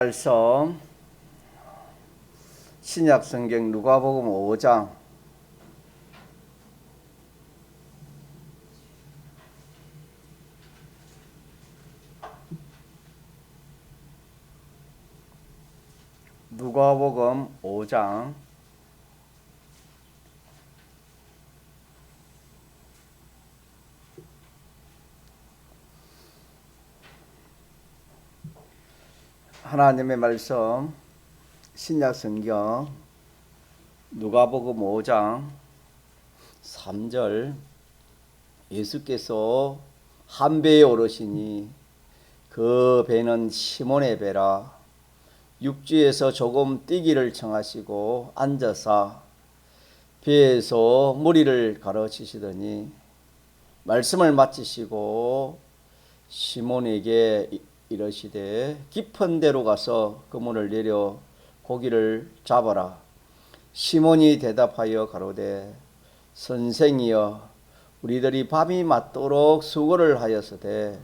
말씀 신약 성경 누가복음 5장 누가복음 5장 하나님의 말씀 신약 성경 누가복음 5장 3절 예수께서 한 배에 오르시니 그 배는 시몬의 배라 육지에서 조금 뛰기를 청하시고 앉아서 배에서 무리를 가르치시더니 말씀을 마치시고 시몬에게 이르시되 깊은 데로 가서 그물을 내려 고기를 잡아라. 시몬이 대답하여 가로되 선생이여 우리들이 밤이 맞도록 수고를 하였으되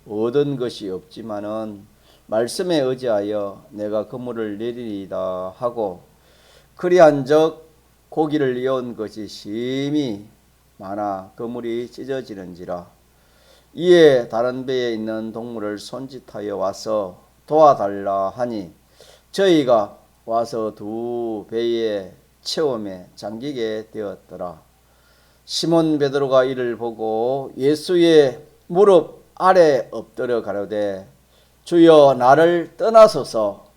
얻은 것이 없지만은 말씀에 의지하여 내가 그물을 내리리이다 하고 그리한즉 고기를 이은 것이 심히 많아 그물이 찢어지는지라. 이에 다른 배에 있는 동물을 손짓하여 와서 도와달라 하니 저희가 와서 두 배의 체험에 잠기게 되었더라. 시몬 베드로가 이를 보고 예수의 무릎 아래 엎드려 가로되 주여 나를 떠나소서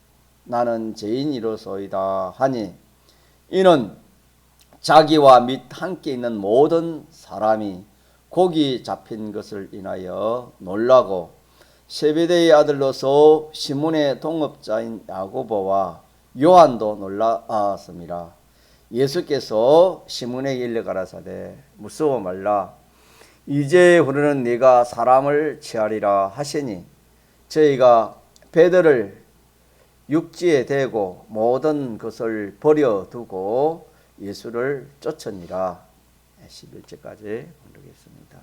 나는 죄인이로소이다 하니 이는 자기와 및 함께 있는 모든 사람이 고기 잡힌 것을 인하여 놀라고 세베대의 아들로서 시몬의 동업자인 야고보와 요한도 놀라었습니다. 예수께서 시몬에게 일러 가라사대 무서워 말라 이제후로는 네가 사람을 취하리라 하시니 저희가 배들을 육지에 대고 모든 것을 버려두고 예수를 쫓으니라. 11절까지 보겠습니다.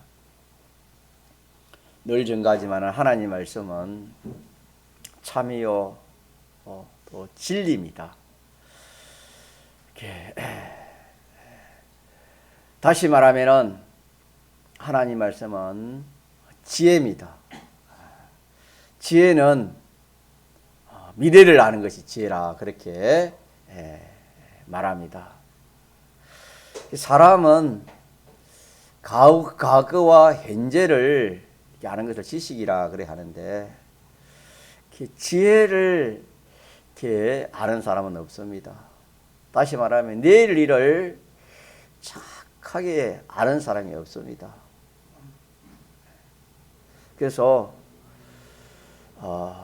늘 증가하지만 하나님 말씀은 참이요 또 진리입니다. 다시 말하면 하나님 말씀은 지혜입니다. 지혜는 미래를 아는 것이 지혜라 그렇게 말합니다. 사람은 과거와 현재를 아는 것을 지식이라 그래 하는데 지혜를 아는 사람은 없습니다. 다시 말하면 내일 일을 착하게 아는 사람이 없습니다. 그래서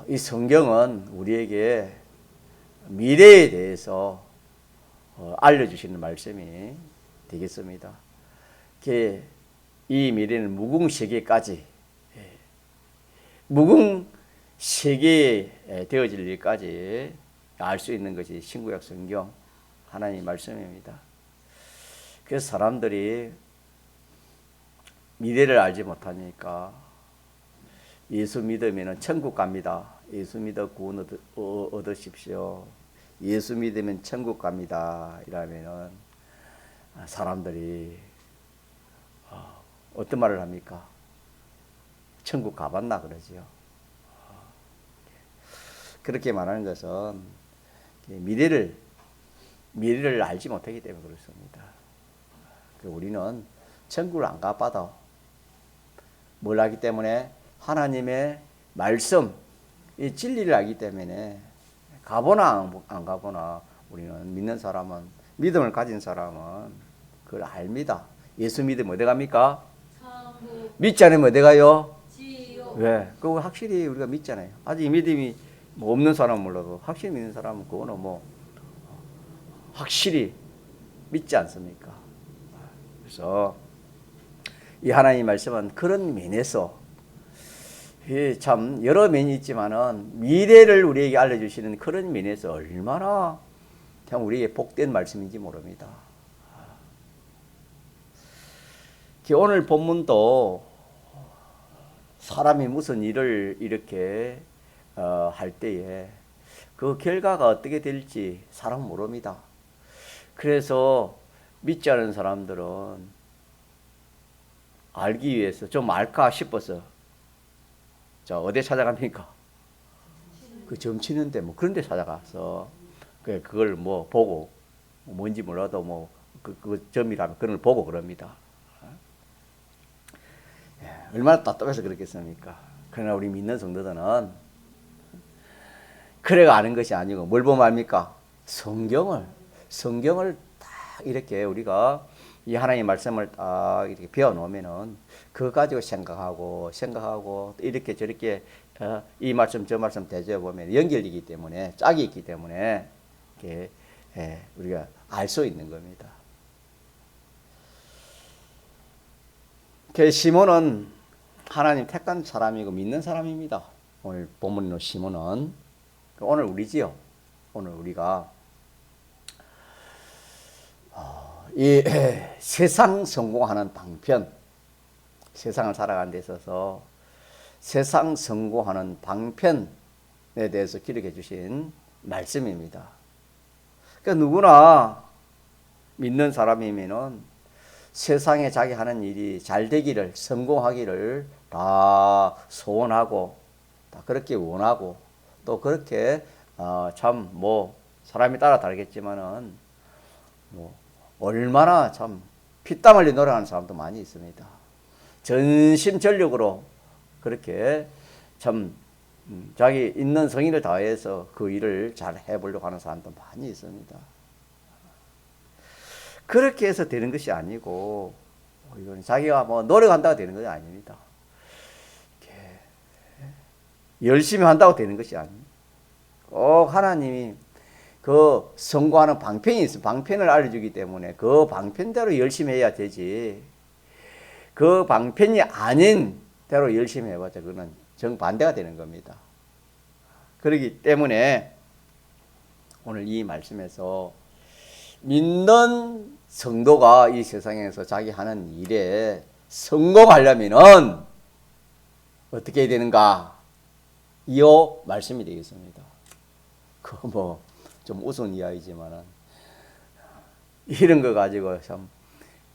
이 성경은 우리에게 미래에 대해서 알려주시는 말씀이 되겠습니다. 이 미래는 무궁세계까지 무궁세계에 되어질 일까지 알 수 있는 것이 신구약 성경 하나님 말씀입니다. 그래서 사람들이 미래를 알지 못하니까 예수 믿으면 천국 갑니다. 예수 믿어 구원 얻으십시오. 예수 믿으면 천국 갑니다. 이러면은 사람들이 어떤 말을 합니까? 천국 가봤나 그러지요. 그렇게 말하는 것은 미래를 알지 못하기 때문에 그렇습니다. 우리는 천국을 안 가봐도 뭘 알기 때문에 하나님의 말씀, 이 진리를 알기 때문에 가보나 안 가보나 우리는 믿는 사람은 믿음을 가진 사람은 그걸 압니다. 예수 믿으면 어디 갑니까? 천국. 믿지 않으면 어디 가요? 지옥. 왜? 그거 확실히 우리가 믿잖아요. 아직 믿음이 없는 사람은 몰라도 확실히 믿는 사람은 그거는 확실히 믿지 않습니까? 그래서 이 하나님 말씀은 그런 면에서 참 여러 면이 있지만은 미래를 우리에게 알려주시는 그런 면에서 얼마나 참 우리에게 복된 말씀인지 모릅니다. 오늘 본문도 사람이 무슨 일을 이렇게 할 때에 그 결과가 어떻게 될지 사람은 모릅니다. 그래서 믿지 않은 사람들은 알기 위해서 좀 알까 싶어서 자 어디 찾아갑니까? 그 점 치는데 뭐 그런 데 찾아가서 그걸 뭐 보고 뭔지 몰라도 뭐 그 점이라면 그걸 보고 그럽니다. 얼마나 답답해서 그렇겠습니까? 그러나 우리 믿는 성도들은 그래가 아는 것이 아니고 뭘 보면 압니까? 성경을 딱 이렇게 우리가 이 하나님의 말씀을 딱 이렇게 배워놓으면은 그거 가지고 생각하고 이렇게 저렇게 이 말씀 저 말씀 대조해 보면 연결이기 때문에 짝이 있기 때문에 이렇게 우리가 알 수 있는 겁니다. 그 시몬은 하나님 택한 사람이고 믿는 사람입니다. 오늘 본문의 시몬은 오늘 우리지요. 오늘 우리가 이 세상 성공하는 방편, 세상을 살아가는 데 있어서 세상 성공하는 방편에 대해서 기록해 주신 말씀입니다. 그러니까 누구나 믿는 사람이면은 세상에 자기 하는 일이 잘 되기를, 성공하기를 다 소원하고, 다 그렇게 원하고, 또 그렇게 참 뭐 사람에 따라 다르겠지만은 뭐 얼마나 참 피땀 흘리 노력하는 사람도 많이 있습니다. 전심전력으로 그렇게 참 자기 있는 성의를 다해서 그 일을 잘 해보려고 하는 사람도 많이 있습니다. 그렇게 해서 되는 것이 아니고 이건 자기가 뭐 노력한다고 되는 것이 아닙니다. 열심히 한다고 되는 것이 아닙니다. 꼭 하나님이 그 성공하는 방편이 있어요. 방편을 알려주기 때문에 그 방편대로 열심히 해야 되지. 그 방편이 아닌 대로 열심히 해봤자 그거는 정반대가 되는 겁니다. 그렇기 때문에 오늘 이 말씀에서 믿는 성도가 이 세상에서 자기 하는 일에 성공하려면은 어떻게 해야 되는가? 이 말씀이 되겠습니다. 그 뭐 좀 우스운 이야기지만은 이런 거 가지고 참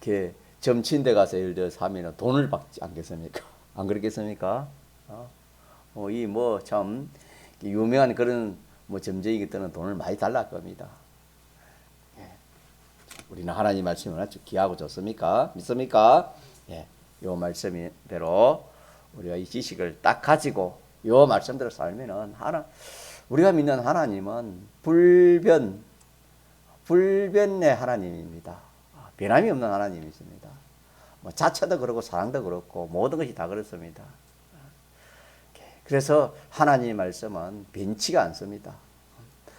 이렇게 점친데 가서 예를 들어서 하면은 돈을 받지 않겠습니까? 안 그렇겠습니까? 이 뭐 참 유명한 그런 뭐 점쟁이들은 돈을 많이 달랄 겁니다. 우리는 하나님 말씀을 아주 귀하고 좋습니까? 믿습니까? 예, 요 말씀대로 우리가 이 지식을 딱 가지고 요 말씀대로 살면은 우리가 믿는 하나님은 불변의 하나님입니다. 변함이 없는 하나님이십니다. 뭐 자체도 그렇고 사랑도 그렇고 모든 것이 다 그렇습니다. 그래서 하나님의 말씀은 변치가 않습니다.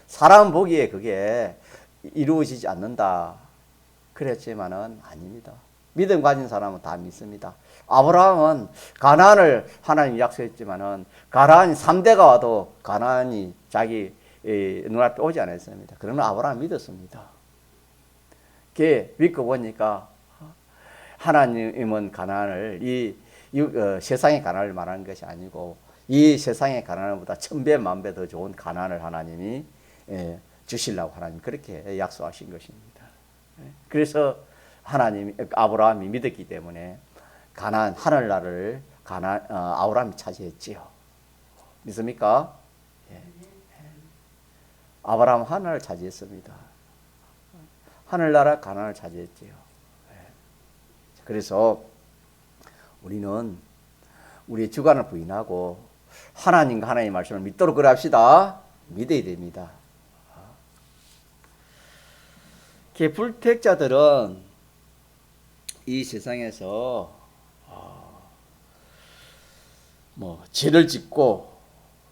사람 보기에 그게 이루어지지 않는다 그랬지만은 아닙니다. 믿음 가진 사람은 다 믿습니다. 아브라함은 가나안을 하나님이 약속했지만은 가나안 3대가 와도 가나안이 자기 눈앞에 오지 않았습니다. 그러나 아브라함 믿었습니다. 그게 믿고 보니까 하나님은 가나안을 세상의 가나안을 말하는 것이 아니고 이 세상의 가나안보다 1000배 만배 더 좋은 가나안을 하나님이 주시려고 하나님 그렇게 약속하신 것입니다. 그래서 아브라함이 믿었기 때문에 가나안 하늘나라를 아브라함이 차지했지요. 믿습니까? 예. 아브라함 하늘을 차지했습니다. 하늘나라 가나안을 차지했지요. 예. 그래서 우리는 우리의 주관을 부인하고 하나님과 하나님의 말씀을 믿도록 그래 합시다. 믿어야 됩니다. 불택자들은 이 세상에서 뭐 죄를 짓고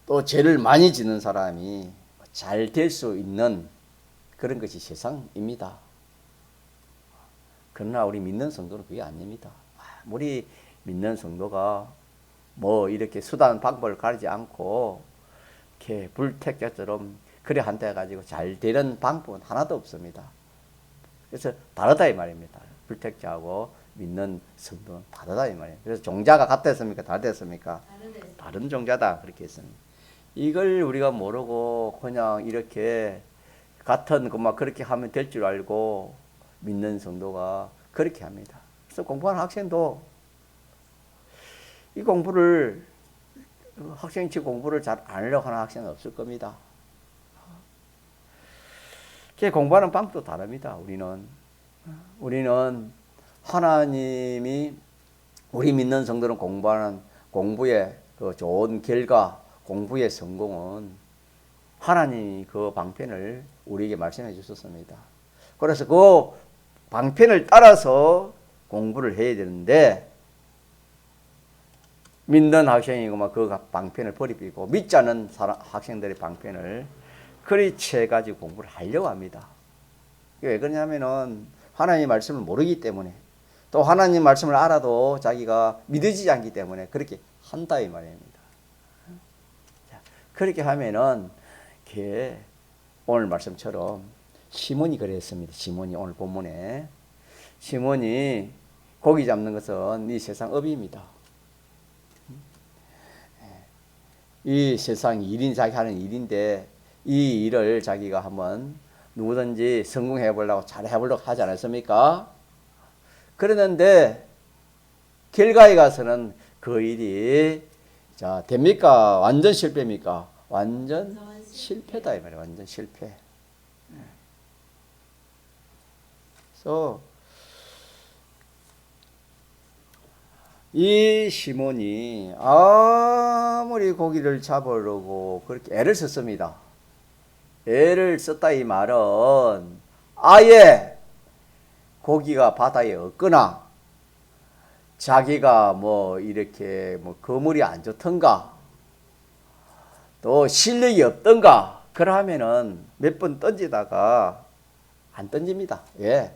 또 죄를 많이 짓는 사람이 잘 될 수 있는 그런 것이 세상입니다. 그러나 우리 믿는 성도는 그게 아닙니다. 우리 믿는 성도가 뭐 이렇게 수단 방법을 가리지 않고 이렇게 불택자처럼 그래 한다 해가지고 잘 되는 방법은 하나도 없습니다. 그래서 다르다 이 말입니다. 불택자하고 믿는 성도는 다르다 이 말이에요. 그래서 종자가 같았습니까? 다르겠습니까? 다른 종자다 그렇게 했습니다. 이걸 우리가 모르고 그냥 이렇게 같은 것만 그렇게 하면 될 줄 알고 믿는 성도가 그렇게 합니다. 그래서 공부하는 학생도 이 공부를 학생치 공부를 잘 안 하려고 하는 학생은 없을 겁니다. 공부하는 방법도 다릅니다. 우리는 하나님이 우리 믿는 성도는 공부하는 공부의 그 좋은 결과, 공부의 성공은 하나님이 그 방편을 우리에게 말씀해 주셨습니다. 그래서 그 방편을 따라서 공부를 해야 되는데 믿는 학생이고 그 방편을 버리고 믿지 않는 학생들의 방편을 그리 가지고 공부를 하려고 합니다. 왜 그러냐면은 하나님의 말씀을 모르기 때문에 또 하나님 말씀을 알아도 자기가 믿어지지 않기 때문에 그렇게 한다 이 말입니다. 그렇게 하면은 오늘 말씀처럼 시몬이 그랬습니다. 시몬이 오늘 본문에 시몬이 고기 잡는 것은 이 세상 업입니다. 이 세상 일인 자기 하는 일인데 이 일을 자기가 한번 누구든지 성공해 보려고 잘 해보려고 하지 않았습니까? 그러는데 결과에 가서는 그 일이 자 됩니까? 완전 실패입니까? 완전 실패다 이 말이에요. 완전 실패. 그래서 이 시몬이 아무리 고기를 잡으려고 그렇게 애를 썼습니다. 애를 썼다 이 말은 아예 고기가 바다에 없거나 자기가 뭐 이렇게 뭐 거물이 안 좋던가 또 실력이 없던가 그러면은 몇 번 던지다가 안 던집니다. 예.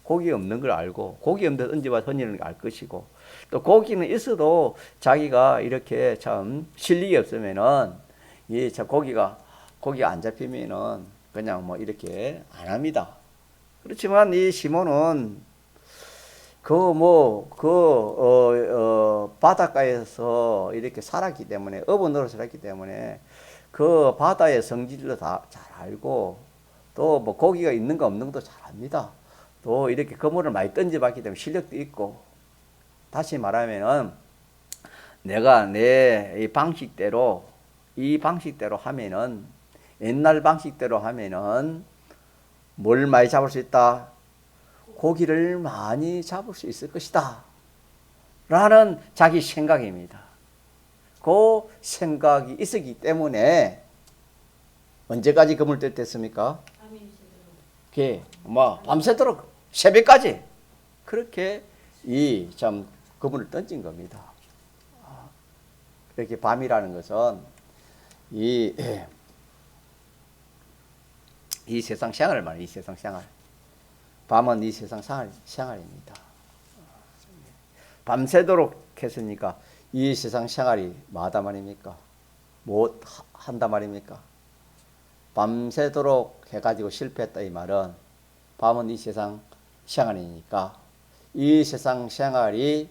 고기 없는 걸 알고 고기 없는 데 던져봐 던지는 걸 알 것이고 또 고기는 있어도 자기가 이렇게 참 실력이 없으면은 이 참 고기가 안 잡히면은 그냥 뭐 이렇게 안 합니다. 그렇지만 이 시몬은 바닷가에서 이렇게 살았기 때문에 어부노릇 살았기 때문에 그 바다의 성질도 다 잘 알고 또 뭐 고기가 있는가 없는 것도 잘 압니다. 또 이렇게 그물을 많이 던져봤기 때문에 실력도 있고 다시 말하면은 내가 내 이 방식대로 하면은 옛날 방식대로 하면은 뭘 많이 잡을 수 있다? 고기를 많이 잡을 수 있을 것이다. 라는 자기 생각입니다. 그 생각이 있었기 때문에 언제까지 그물 뜰 때 했습니까? 밤새도록 새벽까지 그렇게 이 참 그물을 던진 겁니다. 이렇게 밤이라는 것은 이 세상 생활을 말이에요. 이 세상 생활. 밤은 이 세상 생활입니다. 밤새도록 했으니까 이 세상 생활이 뭐하다 말입니까? 뭐 한다 말입니까? 밤새도록 해가지고 실패했다 이 말은 밤은 이 세상 생활이니까 이 세상 생활이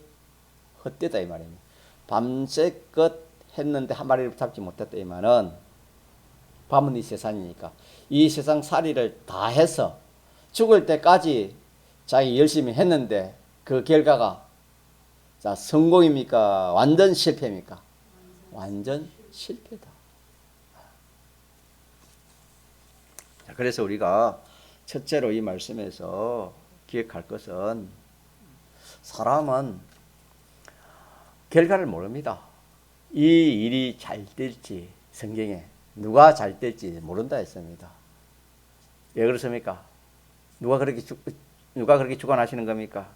헛되다 이 말입니다. 밤새껏 했는데 한 마리를 잡지 못했다 이 말은 밤은 이 세상이니까 이 세상 살이를 다 해서 죽을 때까지 자기 열심히 했는데 그 결과가 자 성공입니까? 완전 실패입니까? 완전 실패다. 자, 그래서 우리가 첫째로 이 말씀에서 기억할 것은 사람은 결과를 모릅니다. 이 일이 잘 될지 성경에 누가 잘 될지 모른다 했습니다. 왜 그렇습니까? 누가 그렇게 주관하시는 겁니까?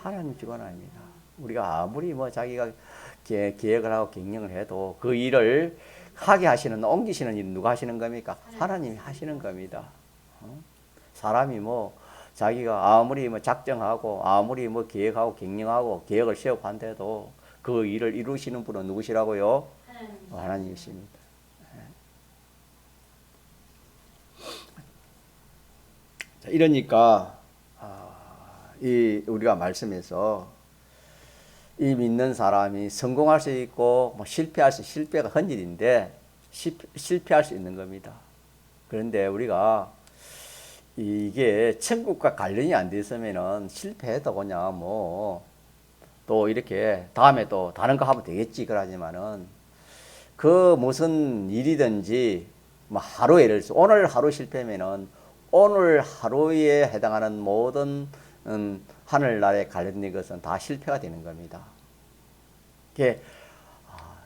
하나님 주관합니다. 우리가 아무리 뭐 자기가 계획을 하고 경영을 해도 그 일을 하게 하시는 옮기시는 일은 누가 하시는 겁니까? 하나님이 하시는 겁니다. 사람이 뭐 자기가 아무리 뭐 작정하고 아무리 뭐 계획하고 경영하고 계획을 세우고 한데도 그 일을 이루시는 분은 누구시라고요? 하나님이십니다. 자, 이러니까 우리가 말씀에서 이 믿는 사람이 성공할 수 있고 뭐 실패가 헌일인데 실패할 수 있는 겁니다. 그런데 우리가 이게 천국과 관련이 안 돼 있으면은 실패해도 그냥 뭐 또 이렇게 다음에 또 다른 거 하면 되겠지 그러지만은 그 무슨 일이든지 뭐 하루 예를 들어서 오늘 하루 실패면은 오늘 하루에 해당하는 모든 하늘나라에 관련된 것은 다 실패가 되는 겁니다.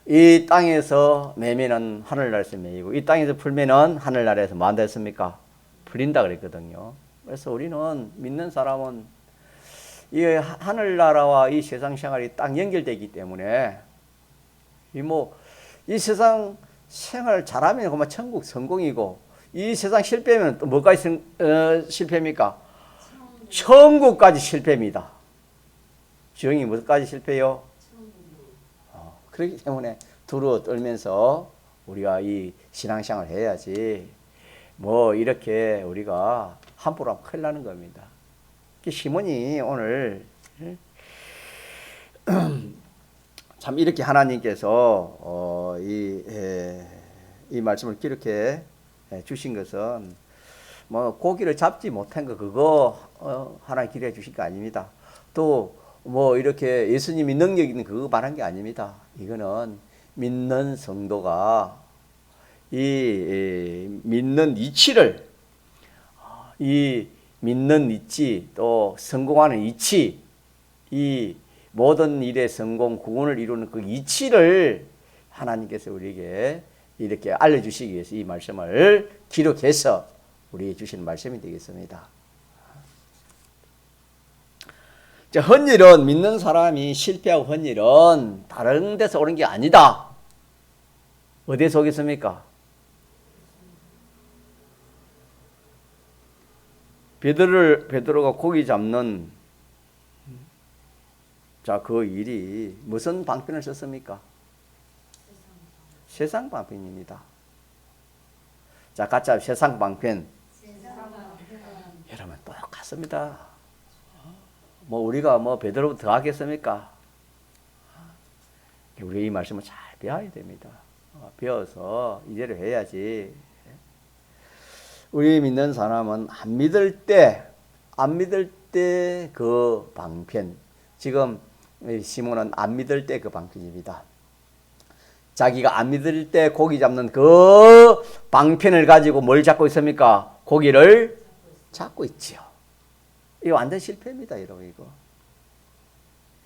이 땅에서 매면은 하늘나라에서 매이고 이 땅에서 풀면은 하늘나라에서 뭐 한다 했습니까? 풀린다 그랬거든요. 그래서 우리는 믿는 사람은 이 하늘나라와 이 세상 생활이 딱 연결되기 때문에 이 세상 생활 잘하면 그만 천국 성공이고 이 세상 실패하면 또 뭐까지 실패입니까? 천국까지 실패입니다. 주영이 무엇까지 실패요? 그렇기 때문에 두루 떨면서 우리가 이 신앙생활을 해야지 뭐 이렇게 우리가 함부로 하면 큰일 나는 겁니다. 시몬이 오늘 참 이렇게 하나님께서 이 말씀을 기록해 주신 것은 뭐 고기를 잡지 못한 거 그거 하나님 기록해 주신 거 아닙니다. 또 뭐 이렇게 예수님이 능력 있는 그거 말한 게 아닙니다. 이거는 믿는 성도가 이 믿는 이치를 이 믿는 이치 또 성공하는 이치 이 모든 일의 성공 구원을 이루는 그 이치를 하나님께서 우리에게 이렇게 알려주시기 위해서 이 말씀을 기록해서 우리에게 주시는 말씀이 되겠습니다. 자, 헌일은 믿는 사람이 실패하고 헌일은 다른 데서 오는 게 아니다. 어디에서 오겠습니까? 베드로가 고기 잡는 자, 그 일이 무슨 방편을 썼습니까? 세상 방편입니다. 자, 같이 세상 방편. 여러분 똑같습니다. 뭐 우리가 뭐 베드로보다 더 하겠습니까? 우리 이 말씀을 잘 배워야 됩니다. 배워서 이대로 해야지. 우리 믿는 사람은 안 믿을 때 그 방편. 지금 시몬은 안 믿을 때 그 방편입니다. 자기가 안 믿을 때 고기 잡는 그 방편을 가지고 뭘 잡고 있습니까? 고기를 잡고 있지요. 이거 완전 실패입니다, 여러분. 이거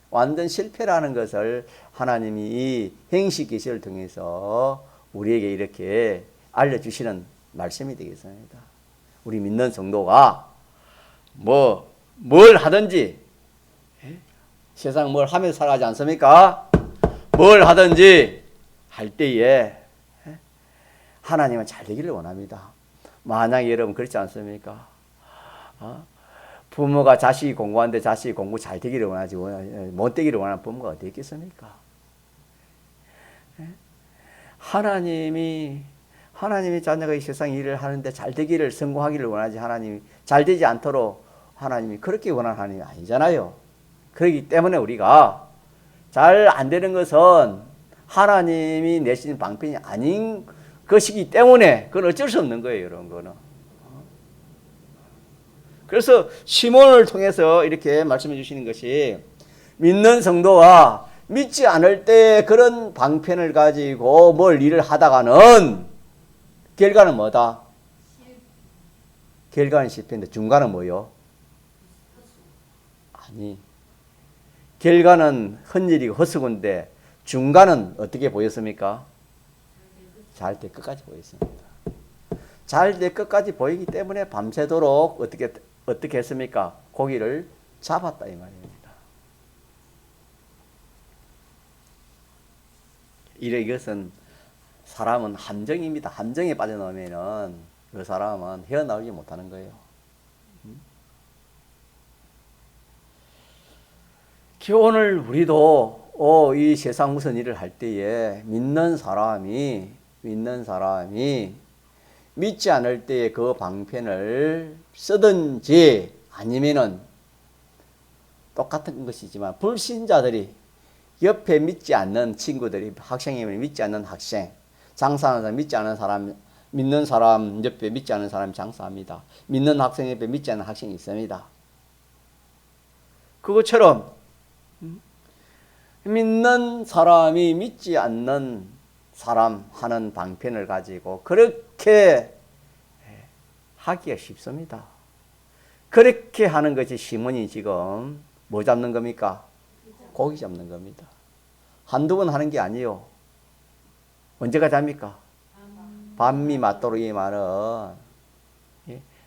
완전 실패라는 것을 하나님이 이 행식 계시를 통해서 우리에게 이렇게 알려주시는 말씀이 되겠습니다. 우리 믿는 성도가 뭘 하든지 세상 뭘 하면서 살아가지 않습니까? 뭘 하든지 할 때에 하나님은 잘 되기를 원합니다. 만약에 여러분 그렇지 않습니까? 부모가 자식이 공부하는데 자식이 공부 잘 되기를 원하지 못 되기를 원하는 부모가 어디 있겠습니까? 하나님이 자녀가 이 세상 일을 하는데 잘 되기를 성공하기를 원하지 하나님이 잘 되지 않도록 하나님이 그렇게 원하는 하나님이 아니잖아요. 그렇기 때문에 우리가 잘 안 되는 것은 하나님이 내신 방편이 아닌 것이기 때문에 그건 어쩔 수 없는 거예요. 이런 거는. 그래서 시몬을 통해서 이렇게 말씀해 주시는 것이 믿는 성도와 믿지 않을 때 그런 방편을 가지고 뭘 일을 하다가는 결과는 뭐다? 결과는 실패인데 중간은 뭐요? 아니, 결과는 헛일이고 헛수고인데 중간은 어떻게 보였습니까? 잘 될 끝까지 보였습니다. 잘 될 끝까지 보이기 때문에 밤새도록 어떻게 했습니까? 고기를 잡았다 이 말입니다. 이것은 사람은 함정입니다. 함정에 빠져나오면은 그 사람은 헤어나오지 못하는 거예요. 오늘 우리도 이 세상 무슨 일을 할 때에 믿는 사람이 믿지 않을 때에 그 방편을 쓰든지 아니면은 똑같은 것이지만 불신자들이 옆에 믿지 않는 친구들이 학생이면 믿지 않는 학생 장사하는 사람, 믿지 않은 사람, 믿는 사람 옆에 믿지 않은 사람이 장사합니다. 믿는 학생 옆에 믿지 않는 학생이 있습니다. 그것처럼 믿는 사람이 믿지 않는 사람 하는 방편을 가지고 그렇게 하기가 쉽습니다. 그렇게 하는 것이 시몬이 지금 뭐 잡는 겁니까? 고기 잡는 겁니다. 한두 번 하는 게 아니에요. 언제까지 합니까? 밤이 맞도록 이 말은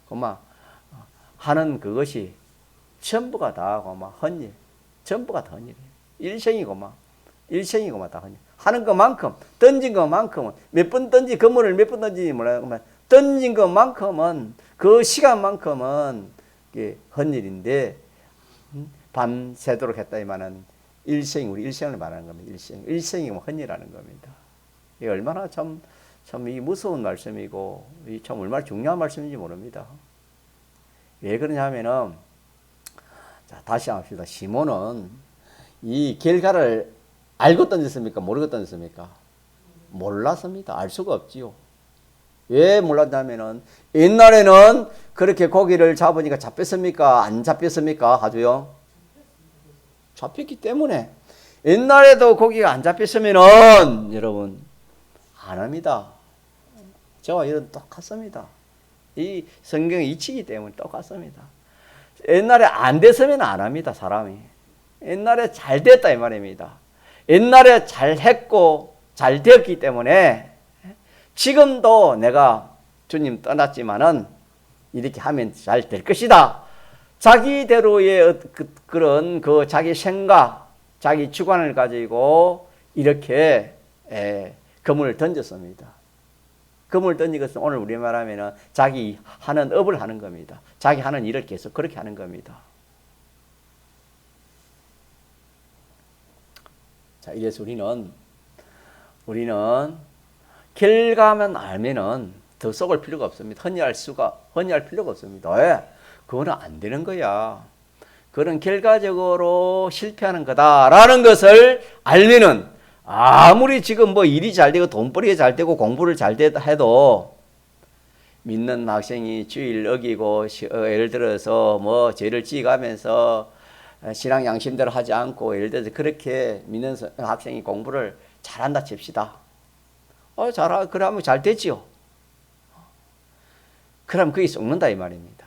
그만 하는 그것이 전부가 다 그만 헌일, 전부가 다 헌일이에요. 일생이고만 다 헌일. 하는 것만큼 던진 것만큼은 몇 번 던지 그물을 몇 번 던지지 몰라요. 던진 것만큼은 그 시간만큼은 헌일인데 밤새도록 했다 이 말은 일생, 우리 일생을 말하는 겁니다. 일생이 헌일하는 겁니다. 이게 얼마나 참 이 무서운 말씀이고 참 얼마나 중요한 말씀인지 모릅니다. 왜 그러냐면은 자, 다시 합시다. 시몬은 이 결과를 알고 던졌습니까? 모르고 던졌습니까? 몰랐습니다. 알 수가 없지요. 왜 몰랐냐면은 옛날에는 그렇게 고기를 잡으니까 잡혔습니까? 안 잡혔습니까? 아주요? 잡혔기 때문에 옛날에도 고기가 안 잡혔으면은 여러분 안 합니다. 저와 이런 똑같습니다. 이 성경의 이치이기 때문에 똑같습니다. 옛날에 안 됐으면 안 합니다. 사람이. 옛날에 잘 됐다 이 말입니다. 옛날에 잘 했고 잘 되었기 때문에 지금도 내가 주님 떠났지만은 이렇게 하면 잘 될 것이다. 자기대로의 그런 그 자기 생각, 자기 주관을 가지고 이렇게 그물을 던졌습니다. 그물을 던진 것은 오늘 우리 말하면은 자기 하는 업을 하는 겁니다. 자기 하는 일을 계속 그렇게 하는 겁니다. 자, 이래서 우리는 결과만 알면은 더 썩을 필요가 없습니다. 헌의할 필요가 없습니다. 왜? 그거는 안 되는 거야. 그런 결과적으로 실패하는 거다라는 것을 알면은 아무리 지금 뭐 일이 잘 되고 돈벌이가 잘 되고 공부를 잘 해도 믿는 학생이 주일 어기고 예를 들어서 뭐 죄를 지어가면서 신앙 양심대로 하지 않고 예를 들어서 그렇게 믿는 학생이 공부를 잘한다 칩시다. 그러면 잘 되지요. 그럼 그게 썩는다 이 말입니다.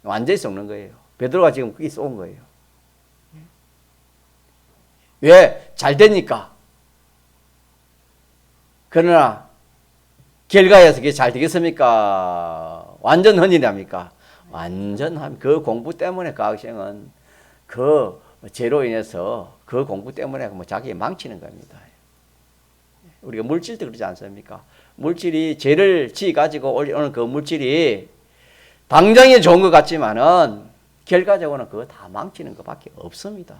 완전히 썩는 거예요. 베드로가 지금 그게 썩은 거예요. 왜? 잘 되니까. 그러나 결과에서 그게 잘 되겠습니까? 완전 헌일합니까? 완전 그 공부 때문에 그 학생은 그 죄로 인해서 그 공부 때문에 뭐 자기 망치는 겁니다. 우리가 물질도 그러지 않습니까? 물질이 죄를 지어가지고 오는 그 물질이 당장에 좋은 것 같지만은 결과적으로는 그거 다 망치는 것밖에 없습니다.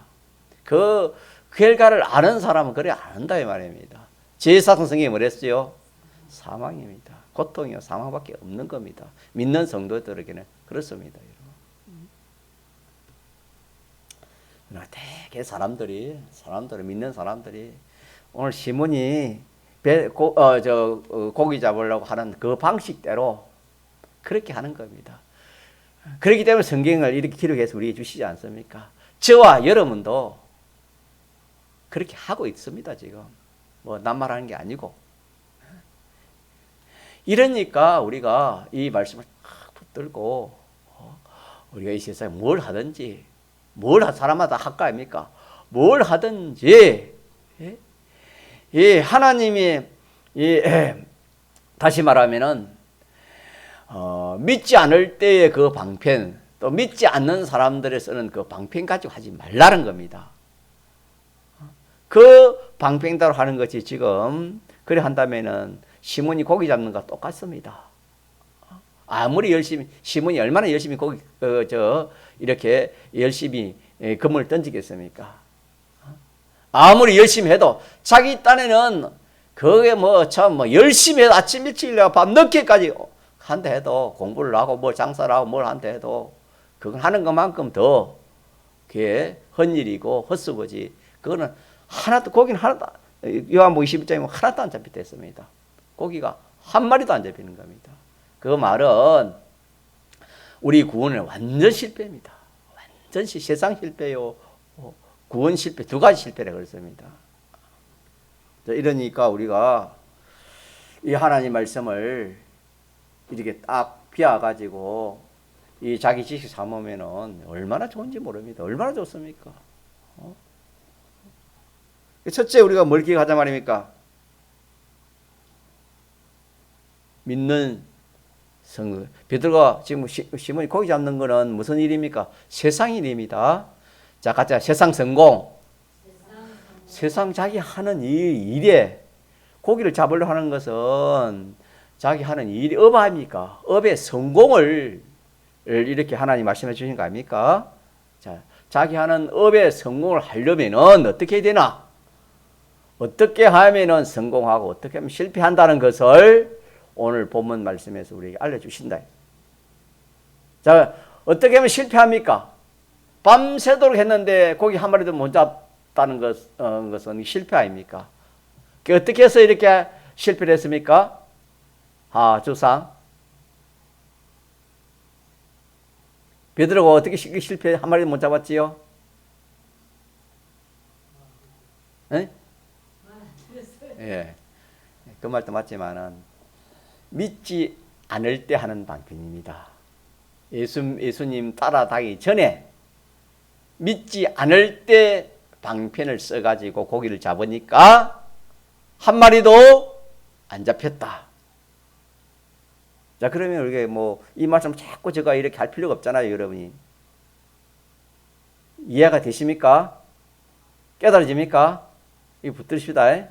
그 결과를 아는 사람은 그래 안 한다 이 말입니다. 제사상 성경이 뭐랬어요? 사망입니다. 고통이요 사망밖에 없는 겁니다. 믿는 성도들에게는 그렇습니다. 그러나 되게 사람들이 믿는 사람들이 오늘 시몬이 고기 잡으려고 하는 그 방식대로 그렇게 하는 겁니다. 그렇기 때문에 성경을 이렇게 기록해서 우리에게 주시지 않습니까? 저와 여러분도 그렇게 하고 있습니다. 지금 뭐 남말하는 게 아니고 이러니까 우리가 이 말씀을 탁 붙들고 우리가 이 세상에 뭘 하든지 사람마다 학과 아닙니까? 뭘 하든지 하나님이 다시 말하면은 믿지 않을 때의 그 방편, 또 믿지 않는 사람들이 쓰는 그 방편 가지고 하지 말라는 겁니다. 그 방편대로 하는 것이 지금 그래 한다면은 시몬이 고기 잡는 것과 똑같습니다. 아무리 열심히 시몬이 얼마나 열심히 이렇게 열심히 그물을 던지겠습니까? 아무리 열심히 해도 자기 딴에는 그게 열심히 해도 아침 일찍 일어나 밤 늦게까지 한다 해도 공부를 하고 뭘 장사를 하고 뭘 한다 해도 그건 하는 것만큼 더 그게 헛일이고 헛수고지. 그거는 고기는 하나도 요한복음 21장에 하나도 안 잡혔다 했습니다. 고기가 한 마리도 안 잡히는 겁니다. 그 말은 우리 구원은 완전 실패입니다. 완전 세상 실패요, 구원 실패, 두 가지 실패라 그랬습니다. 이러니까 우리가 이 하나님 말씀을 이렇게 딱 비워가지고 이 자기 지식 삼으면은 얼마나 좋은지 모릅니다. 얼마나 좋습니까? 첫째 우리가 뭘 기억하자 말입니까? 믿는 성도. 베드로가 지금 시몬이 고기 잡는 거는 무슨 일입니까? 세상 일입니다. 자, 같이 세상 성공. 세상 자기 하는 일에 고기를 잡으려 하는 것은 자기 하는 일이 업 아닙니까? 업의 성공을 이렇게 하나님 말씀해 주신 거 아닙니까? 자, 자기 하는 업의 성공을 하려면은 어떻게 해야 되나? 어떻게 하면은 성공하고 어떻게 하면 실패한다는 것을 오늘 본문 말씀에서 우리에게 알려주신다. 자, 어떻게 하면 실패합니까? 밤새도록 했는데 고기 한 마리도 못 잡다는 것은 실패 아닙니까? 어떻게 해서 이렇게 실패를 했습니까? 주상. 베드로가 어떻게 실패 한 마리도 못 잡았지요? 네? 예. 그 말도 맞지만은 믿지 않을 때 하는 방편입니다. 예수님 따라다니기 전에 믿지 않을 때 방편을 써가지고 고기를 잡으니까 한 마리도 안 잡혔다. 자, 그러면 이게 이 말씀 자꾸 제가 이렇게 할 필요가 없잖아요, 여러분이. 이해가 되십니까? 깨달아집니까? 이거 붙들읍시다.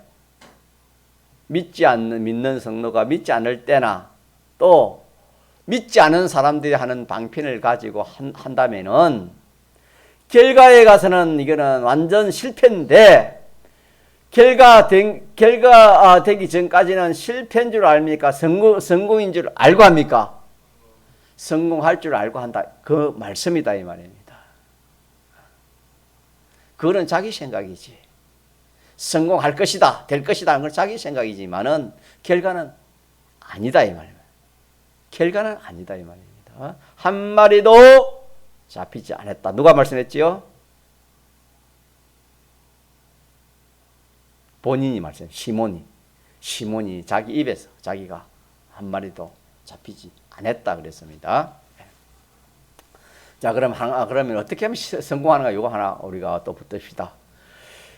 믿는 성도가 믿지 않을 때나 또 믿지 않은 사람들이 하는 방편을 가지고 한다면은 결과에 가서는 이거는 완전 실패인데 결과 되기 전까지는 실패인 줄 압니까? 성공인 줄 알고 합니까? 성공할 줄 알고 한다. 그 말씀이다 이 말입니다. 그거는 자기 생각이지. 성공할 것이다, 될 것이다 하는 건 자기 생각이지만은 결과는 아니다 이 말입니다. 결과는 아니다 이 말입니다. 한 마리도 잡히지 않았다. 누가 말씀했지요? 본인이 말씀. 시몬이 자기 입에서 자기가 한 마리도 잡히지 않았다 그랬습니다. 자, 그러면 어떻게 하면 성공하는가? 이거 하나 우리가 또 붙읍시다.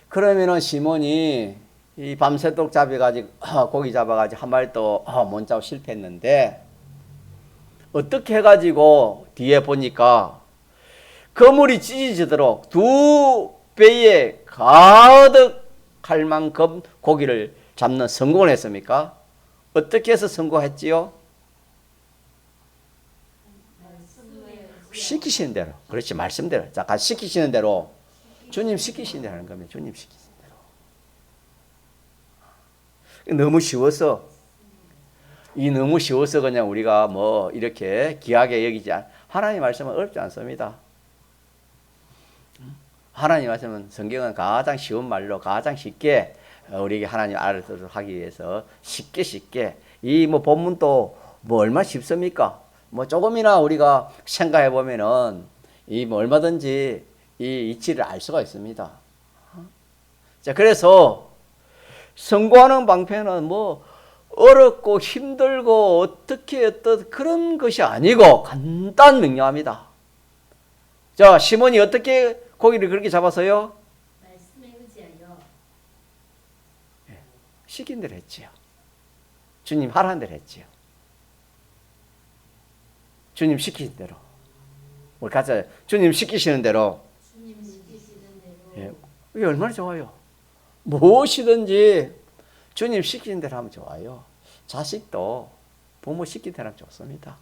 그러면은 시몬이 이 밤새도록 고기 잡아가지고 한 마리도 못 잡고 실패했는데 어떻게 해가지고 뒤에 보니까 그물이 찢어지도록 두 배에 가득할 만큼 고기를 잡는 성공을 했습니까? 어떻게 해서 성공했지요? 시키시는 대로. 그렇지, 말씀대로. 자, 같이 시키시는 대로. 주님 시키시는 대로 하는 겁니다. 주님 시키시는 대로. 너무 쉬워서 그냥 우리가 이렇게 귀하게 여기지 하나님 말씀은 어렵지 않습니다. 하나님 말씀은 성경은 가장 쉬운 말로 가장 쉽게 우리에게 하나님 알아듣도록 하기 위해서 쉽게 이 본문도 얼마나 쉽습니까? 조금이나 우리가 생각해 보면은 얼마든지 이 이치를 알 수가 있습니다. 자, 그래서 성공하는 방편은 어렵고 힘들고 어떤 그런 것이 아니고 간단 명료합니다. 자, 시몬이 어떻게 고기를 그렇게 잡았어요? 말씀에 의지하여 시킨 대로 했지요. 주님 하라는 대로 했지요. 주님 시키신 대로. 우리 같이 주님 시키시는 대로. 주님 시키시는 대로. 예, 이게 얼마나 좋아요. 무엇이든지 주님 시키는 대로 하면 좋아요. 자식도 부모 시키는 대로 하면 좋습니다.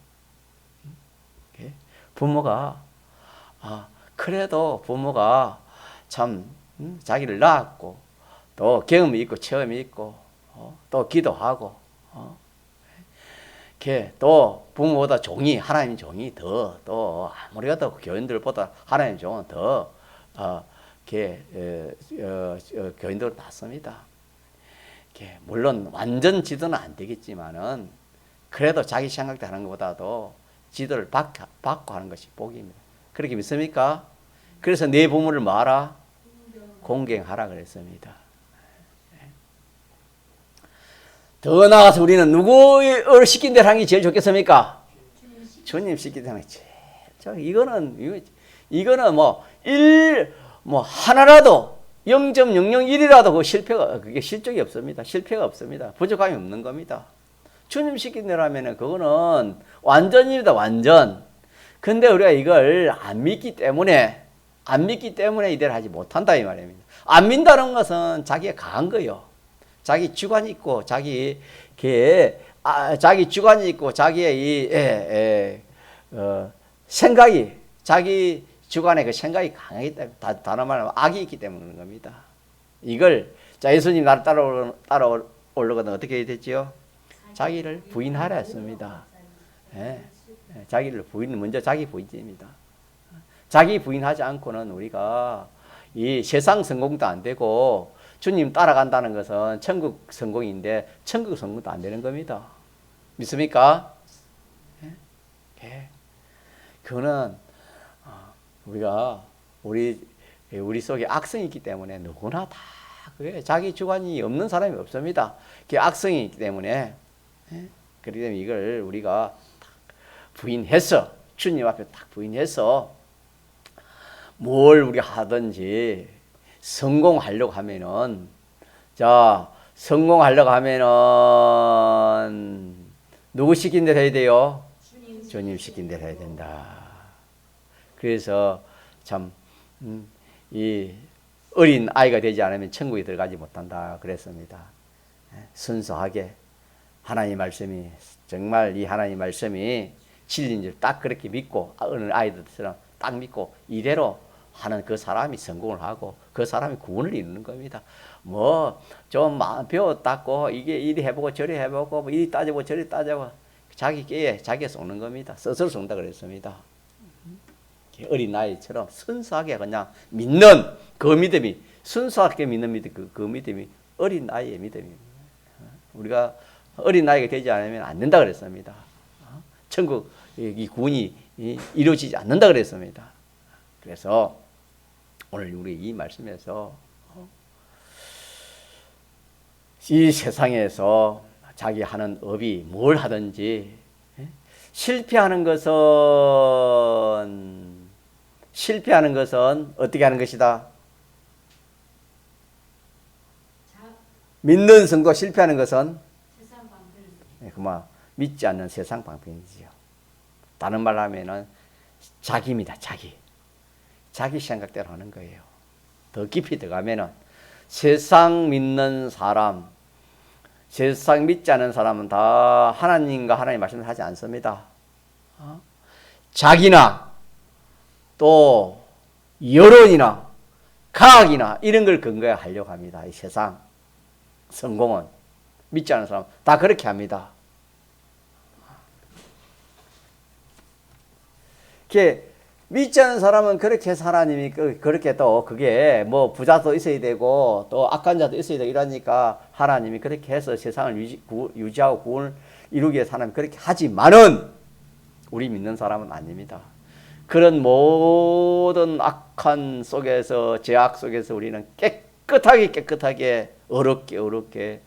부모가 그래도 부모가 참 자기를 낳았고 또 경험이 있고 체험이 있고 또 기도하고 또 부모보다 하나님 종이 또 아무리 도 교인들보다 하나님 종은 더 교인들을 낫습니다. 물론 완전 지도는 안 되겠지만은 그래도 자기 생각대로 하는 것보다도 지도를 받고 하는 것이 복입니다. 그렇게 믿습니까? 그래서 내 부모를 뭐하라? 공경하라 그랬습니다. 더 나아가서 우리는 누구를 시킨 대로 하는 게 제일 좋겠습니까? 주님 시킨 대로 하는 게 제일. 이거는 뭐 하나라도 0.001이라도 그게 실적이 없습니다. 실패가 없습니다. 부족함이 없는 겁니다. 주님 시킨 대로 하면은 그거는 완전입니다. 완전. 근데 우리가 이걸 안 믿기 때문에 이대로 하지 못한다 이 말입니다. 안 믿는다는 것은 자기가 강한 거예요. 자기 주관이 있고 자기 주관이 있고 자기의 생각이 자기 주관의 그 생각이 강하기 때문에 다른 말로 악이 있기 때문에 그런 겁니다. 이걸 예수님 나를 따라오려거든 어떻게 됐지요? 자기를 부인하라 했습니다. 자기를 먼저 자기 부인입니다. 자기 부인하지 않고는 우리가 이 세상 성공도 안 되고 주님 따라간다는 것은 천국 성공인데 천국 성공도 안 되는 겁니다. 믿습니까? 그거는 우리가 우리 속에 악성이 있기 때문에 누구나 다 그게 자기 주관이 없는 사람이 없습니다. 그게 악성이 있기 때문에 그렇기 때문에 이걸 우리가 부인해서 주님 앞에 딱 부인해서 뭘 우리가 하든지 성공하려고 하면은 누구 시킨 대로 해야 돼요? 주님 시킨 대로 해야 된다. 그래서 참 이 어린 아이가 되지 않으면 천국에 들어가지 못한다 그랬습니다. 순수하게 하나님 말씀이 정말 이 하나님 말씀이 진리인 줄 딱 그렇게 믿고 어느 아이들처럼 딱 믿고 이대로 하는 그 사람이 성공을 하고 그 사람이 구원을 이루는 겁니다. 뭐 좀 배웠다고 이게 이리 해보고 저리 해보고 뭐 이리 따져보고 저리 따져보고 자기 깨에 자기가 쏘는 겁니다. 스스로 쏜다 그랬습니다. 어린아이처럼 순수하게 그냥 믿는 그 믿음이 순수하게 믿는 믿음 그 믿음이 어린아이의 믿음입니다. 우리가 어린아이가 되지 않으면 안 된다 그랬습니다. 천국 이 구원이 이루어지지 않는다 그랬습니다. 그래서 오늘 우리 이 말씀에서 이 세상에서 자기 하는 업이 뭘 하든지 실패하는 것은 어떻게 하는 것이다? 믿는 성도 실패하는 것은 그만 믿지 않는 세상 방편이지요. 다른 말로 하면은 자기입니다. 자기 생각대로 하는 거예요. 더 깊이 들어가면은 세상 믿는 사람, 세상 믿지 않는 사람은 다 하나님과 하나님 말씀을 하지 않습니다. 자기나 또 여론이나 과학이나 이런 걸 근거에 하려고 합니다. 이 세상 성공은 믿지 않는 사람 다 그렇게 합니다. 믿지 않는 사람은 그렇게 해서 하나님이 그렇게 또 그게 뭐 부자도 있어야 되고 또 악한 자도 있어야 되고 이러니까 하나님이 그렇게 해서 세상을 유지하고 구원을 이루기 위해서 하나님 그렇게 하지만은 우리 믿는 사람은 아닙니다. 그런 모든 악한 속에서 죄악 속에서 우리는 깨끗하게 어렵게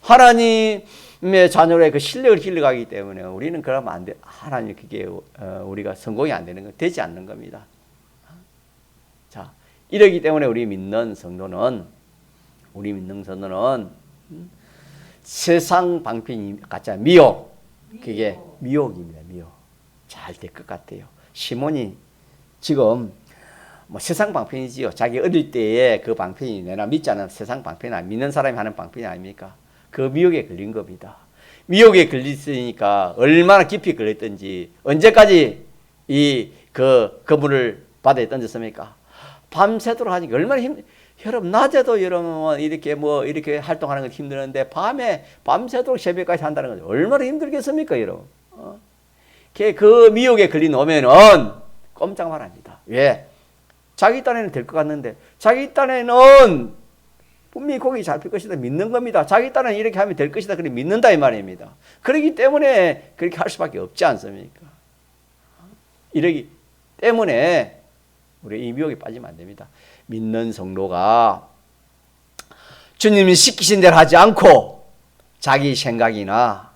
하나님의 자녀의 그 신뢰를 길러가기 때문에 우리는 그러면 안 돼. 하나님 그게 우리가 성공이 안 되는 거 되지 않는 겁니다. 자, 이러기 때문에 우리 믿는 성도는 세상 방편이 같지 않아요. 미혹. 그게 미혹입니다. 미혹. 잘 될 것 같아요. 시몬이 지금 뭐 세상 방편이지요. 자기 어릴 때의 그 방편이 내가 믿지 않는 세상 방편이 아니라 믿는 사람이 하는 방편이 아닙니까? 그 미혹에 걸린 겁니다. 미혹에 걸렸으니까 얼마나 깊이 걸렸든지 언제까지 그분을 바다에 던졌습니까? 밤새도록 하니까 얼마나 여러분 낮에도 여러분 이렇게 활동하는 건 힘드는데 밤새도록 새벽까지 한다는 건 얼마나 힘들겠습니까, 여러분? 그 미혹에 걸린 오면은 꼼짝 말합니다. 왜? 자기 딴에는 될 것 같는데 자기 딴에는 분명히 고기 잡힐 것이다 믿는 겁니다. 자기 딴은 이렇게 하면 될 것이다 그렇게 믿는다 이 말입니다. 그렇기 때문에 그렇게 할 수밖에 없지 않습니까? 이러기 때문에 우리 이 미혹에 빠지면 안 됩니다. 믿는 성도가 주님이 시키신 대로 하지 않고 자기 생각이나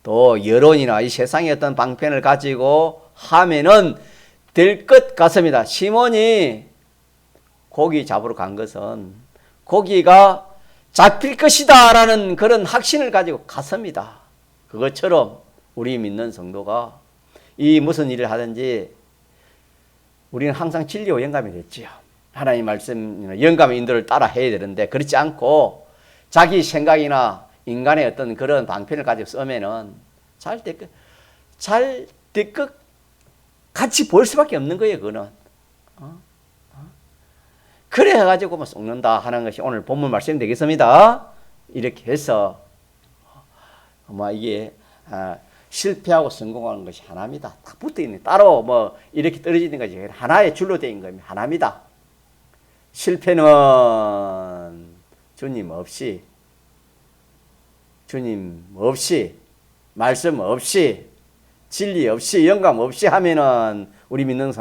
또 여론이나 이 세상의 어떤 방편을 가지고 하면은 될 것 같습니다. 시몬이 고기 잡으러 간 것은 고기가 잡힐 것이다 라는 그런 확신을 가지고 갔습니다. 그것처럼 우리 믿는 성도가 이 무슨 일을 하든지 우리는 항상 진리와 영감이 됐지요. 하나님 말씀, 영감의 인도를 따라 해야 되는데 그렇지 않고 자기 생각이나 인간의 어떤 그런 방편을 가지고 쓰면은 잘 될 것 같이 보일 수밖에 없는 거예요, 그거는. 그래 가지고 뭐 썩는다 하는 것이 오늘 본문 말씀이 되겠습니다. 이렇게 해서 이게 실패하고 성공하는 것이 하나입니다. 딱 붙어 있는 따로 뭐 이렇게 떨어지는 것이 하나의 줄로 되어 있는 겁니다. 하나입니다. 실패는 주님 없이 말씀 없이 진리 없이 영감 없이 하면은 우리 믿는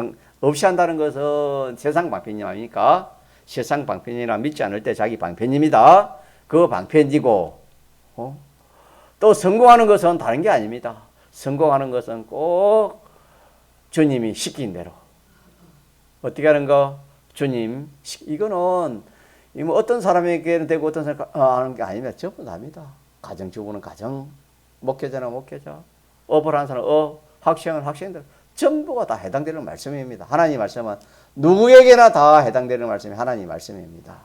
없이 한다는 것은 세상 방편이 아닙니까? 세상 방편이라 믿지 않을 때 자기 방편입니다. 그 방편이고 또 성공하는 것은 다른 게 아닙니다. 성공하는 것은 꼭 주님이 시킨 대로 어떻게 하는 거? 주님 이거는 뭐 어떤 사람에게는 되고 어떤 사람에게 하는 게 아닙니다. 전부 다입니다. 가정주부는 가정, 목회자는 목회자, 업을 하는 사람은 학생은 학생들 전부가 다 해당되는 말씀입니다. 하나님 말씀은 누구에게나 다 해당되는 말씀이 하나님 말씀입니다.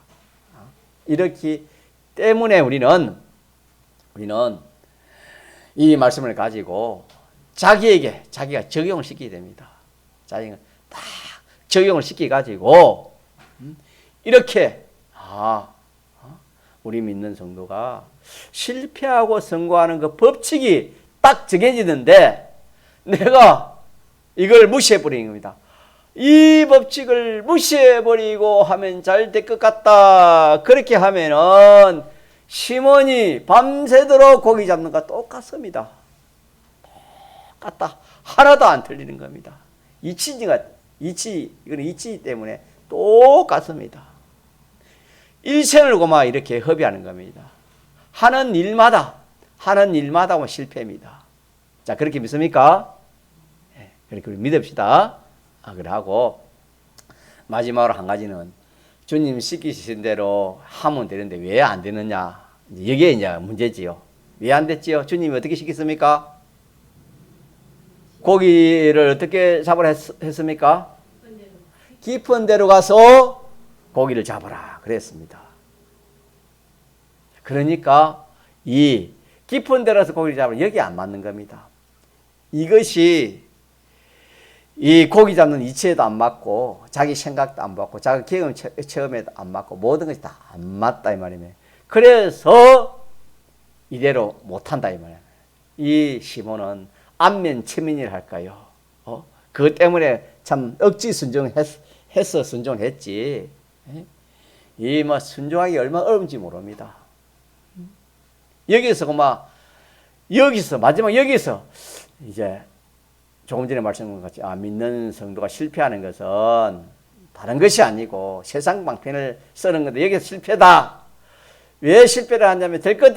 이렇기 때문에 우리는 이 말씀을 가지고 자기가 적용을 시키게 됩니다. 자기가 딱 적용을 시켜가지고 이렇게 우리 믿는 성도가 실패하고 성공하는 그 법칙이 딱 정해지는데 내가 이걸 무시해버리는 겁니다. 이 법칙을 무시해버리고 하면 잘 될 것 같다. 그렇게 하면은 시몬이 밤새도록 고기 잡는 것과 똑같습니다. 똑같다. 하나도 안 틀리는 겁니다. 이건 이치 때문에 똑같습니다. 일생을 고마 이렇게 허비하는 겁니다. 하는 일마다 실패입니다. 자, 그렇게 믿습니까? 네, 그렇게 믿읍시다. 그래 하고 마지막으로 한 가지는 주님 시키신 대로 하면 되는데 왜 안 되느냐? 이게 이제 문제지요. 왜 안 됐지요? 주님이 어떻게 시켰습니까? 고기를 어떻게 잡으라 했습니까? 깊은 데로 가서 고기를 잡아라 그랬습니다. 그러니까 이 깊은 데로 가서 고기를 잡으라 여기 안 맞는 겁니다. 이것이 이 고기 잡는 이치에도 안 맞고 자기 생각도 안 맞고 자기 경험 체험에도 안 맞고 모든 것이 다 안 맞다 이 말이에요. 그래서 이대로 못한다 이 말이에요. 이 시몬은 안면 체면이라 할까요? 그것 때문에 참 억지 순종했어 순종했지. 이 뭐 순종하기 얼마나 어려운지 모릅니다. 여기서 마지막 여기서 이제 조금 전에 말씀드린 것 같이 믿는 성도가 실패하는 것은 다른 것이 아니고 세상 방편을 쓰는 건데 여기서 실패다. 왜 실패를 하냐면 될 것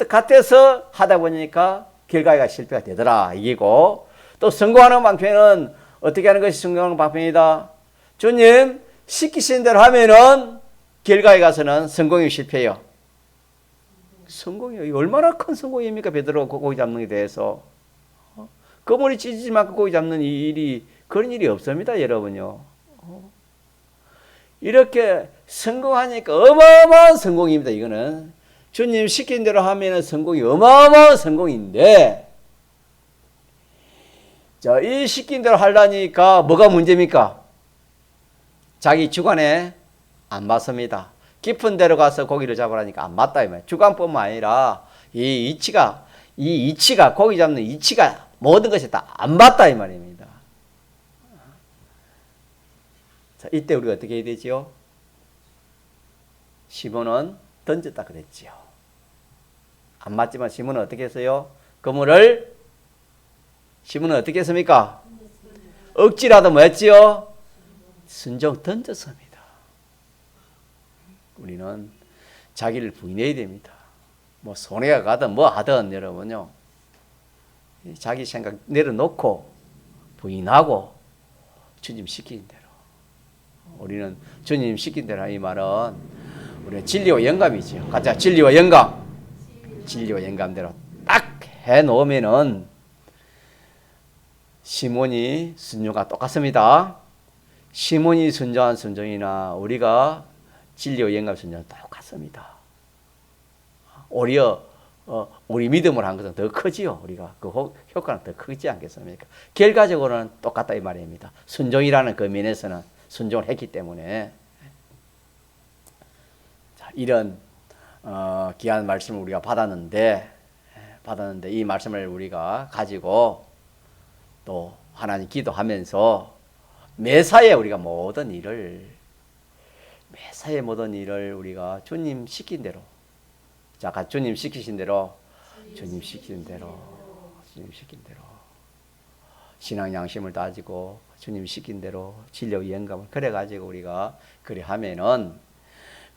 같아서 하다 보니까 결과가 실패가 되더라 이기고 또 성공하는 방편은 어떻게 하는 것이 성공하는 방편이다. 주님 시키신 대로 하면은 결과에 가서는 성공이 실패요. 성공이 얼마나 큰 성공입니까? 베드로 고기 잡는 데 대해서 거머리 찢지 말고 고기 잡는 이 일이 그런 일이 없습니다, 여러분요. 이렇게 성공하니까 어마어마한 성공입니다. 이거는 주님 시킨 대로 하면은 성공이 어마어마한 성공인데, 자, 이 시킨 대로 하려니까 뭐가 문제입니까? 자기 주관에 안 맞습니다. 깊은 데로 가서 고기를 잡으라니까 안 맞다 이 말이에요. 주관뿐만 아니라 이 이치가 고기 잡는 이치가 모든 것이 다 안 맞다 이 말입니다. 자, 이때 우리가 어떻게 해야 되지요? 시몬은 던졌다 그랬지요. 안 맞지만 시몬은 어떻게 했어요? 그물을 시몬은 어떻게 했습니까? 억지라도 뭐 했지요? 순종 던졌습니다. 우리는 자기를 부인해야 됩니다. 뭐 손해가 가든 뭐 하든 여러분요, 자기 생각 내려놓고 부인하고 주님 시킨 대로, 우리는 주님 시킨 대로 이 말은 우리는 진리와 영감이죠. 가자. 진리와 영감. 진리와 영감대로 딱 해놓으면은 시몬이 순종과 똑같습니다. 시몬이 순종한 순종이나 우리가 진리와 영감 순종은 똑같습니다. 오히려 우리 믿음을 한 것은 더 크지요. 우리가 그 효과는 더 크지 않겠습니까? 결과적으로는 똑같다 이 말입니다. 순종이라는 그 면에서는 순종을 했기 때문에. 자, 이런 귀한 말씀을 우리가 받았는데 이 말씀을 우리가 가지고 또 하나님 기도하면서 매사에 우리가 매사에 모든 일을 우리가 주님 시킨 대로, 자, 주님 시키신 대로, 주님 시킨 대로 신앙 양심을 따지고 주님 시킨 대로 진리와 영감을 그래가지고 우리가 그래 하면은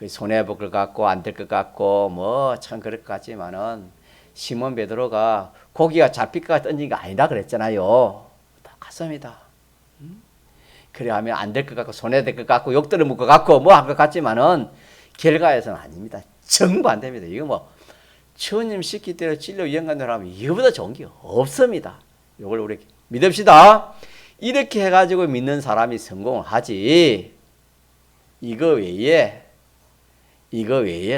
손해 볼 것 같고 안 될 것 같고 뭐 참 그럴 것 같지만은 시몬 베드로가 고기가 잡힐 것 같아 던진 거 아니다 그랬잖아요. 똑같습니다. 그래 하면 안 될 것 같고 손해 될 것 같고 욕 들어볼 것 같고 뭐 할 것 같지만은 결과에서는 아닙니다. 정반대입니다. 이거 뭐 주님 시킬 대로 진리와 영감대로 하면 이거보다 좋은 게 없습니다. 이걸 우리 믿읍시다. 이렇게 해가지고 믿는 사람이 성공을 하지, 이거 외에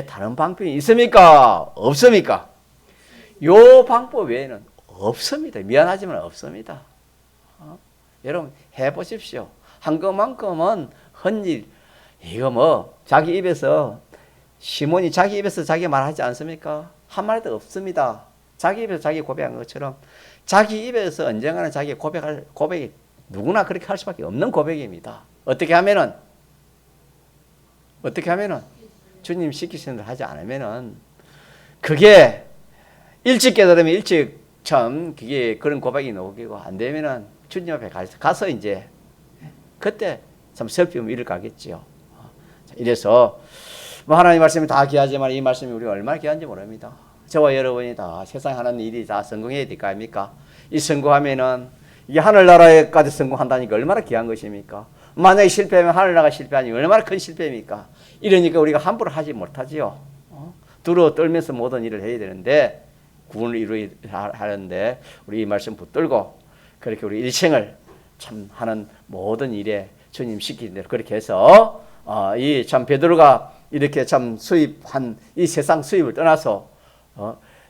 다른 방법이 있습니까? 없습니까? 요 방법 외에는 없습니다. 미안하지만 없습니다. 여러분 해보십시오. 한 것만큼은 헌일, 이거 뭐 자기 입에서, 시몬이 자기 입에서 자기 말하지 않습니까? 한 말도 없습니다. 자기 입에서 자기 고백한 것처럼 자기 입에서 언젠가는 자기 고백이 누구나 그렇게 할 수밖에 없는 고백입니다. 어떻게 하면은 주님 시키신 대로 하지 않으면은, 그게 일찍 깨달으면 일찍 참 그게 그런 고백이 나오고, 안 되면은 주님 앞에 가서 이제 그때 참 슬픔이 이를 가겠지요. 이래서 뭐 하나님 말씀이 다 귀하지만 이 말씀이 우리가 얼마나 귀한지 모릅니다. 저와 여러분이 다 세상 하는 일이 다 성공해야 될 거 아닙니까? 이 성공하면은 이게 하늘나라에까지 성공한다니까 얼마나 귀한 것입니까? 만약에 실패하면 하늘나라가 실패하니 얼마나 큰 실패입니까? 이러니까 우리가 함부로 하지 못하지요. 두려워 떨면서 모든 일을 해야 되는데, 구원을 이루어야 하는데 우리 이 말씀 붙들고 그렇게 우리 일생을 참 하는 모든 일에 주님 시키는 대로 그렇게 해서 이 참 베드로가 이렇게 참 수입한 이 세상 수입을 떠나서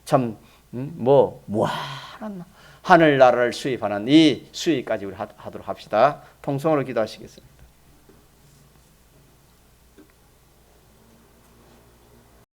참 무한한 하늘나라를 수입하는 이 수입까지 우리 하도록 합시다. 통성으로 기도하시겠습니다.